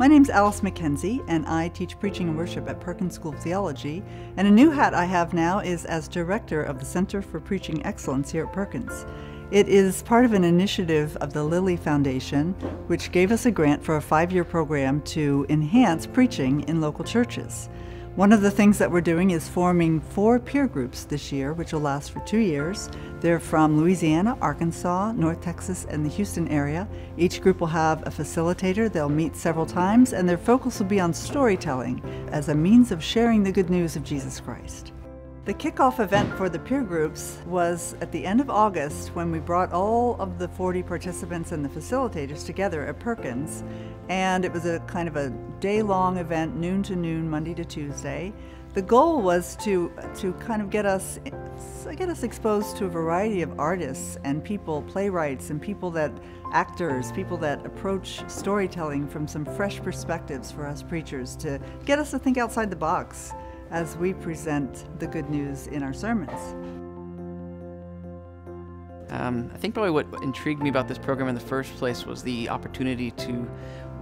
My name's Alice McKenzie, and I teach preaching and worship at Perkins School of Theology. And a new hat I have now is as director of the Center for Preaching Excellence here at Perkins. It is part of an initiative of the Lilly Foundation, which gave us a grant for a 5-year program to enhance preaching in local churches. One of the things that we're doing is forming 4 peer groups this year, which will last for 2 years. They're from Louisiana, Arkansas, North Texas, and the Houston area. Each group will have a facilitator. They'll meet several times, and their focus will be on storytelling as a means of sharing the good news of Jesus Christ. The kickoff event for the peer groups was at the end of August when we brought all of the 40 participants and the facilitators together at Perkins. And it was a kind of a day-long event, noon to noon, Monday to Tuesday. The goal was to kind of get us exposed to a variety of artists and people, playwrights and actors, people that approach storytelling from some fresh perspectives for us preachers, to get us to think outside the box as we present the good news in our sermons. I think probably what intrigued me about this program in the first place was the opportunity to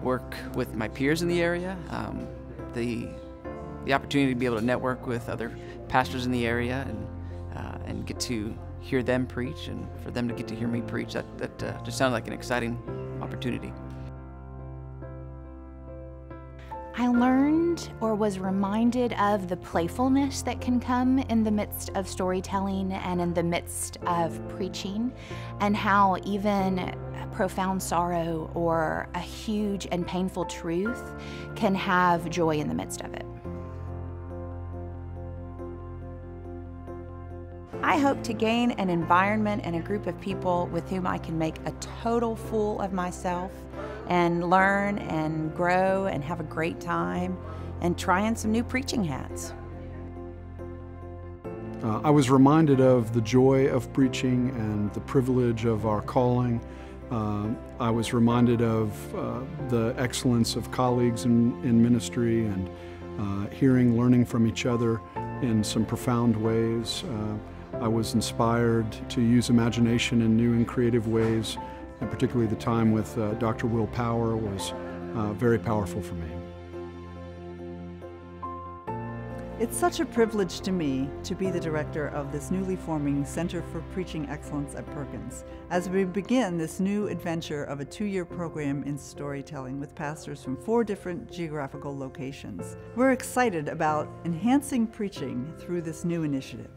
work with my peers in the area, the opportunity to be able to network with other pastors in the area and get to hear them preach, and for them to get to hear me preach. That just sounded like an exciting opportunity. I learned or was reminded of the playfulness that can come in the midst of storytelling and in the midst of preaching, and how even profound sorrow or a huge and painful truth can have joy in the midst of it. I hope to gain an environment and a group of people with whom I can make a total fool of myself and learn and grow and have a great time and try on some new preaching hats. I was reminded of the joy of preaching and the privilege of our calling. I was reminded of the excellence of colleagues in ministry and learning from each other in some profound ways. I was inspired to use imagination in new and creative ways, and particularly the time with Dr. Will Power was very powerful for me. It's such a privilege to me to be the director of this newly forming Center for Preaching Excellence at Perkins, as we begin this new adventure of a 2-year program in storytelling with pastors from 4 different geographical locations. We're excited about enhancing preaching through this new initiative.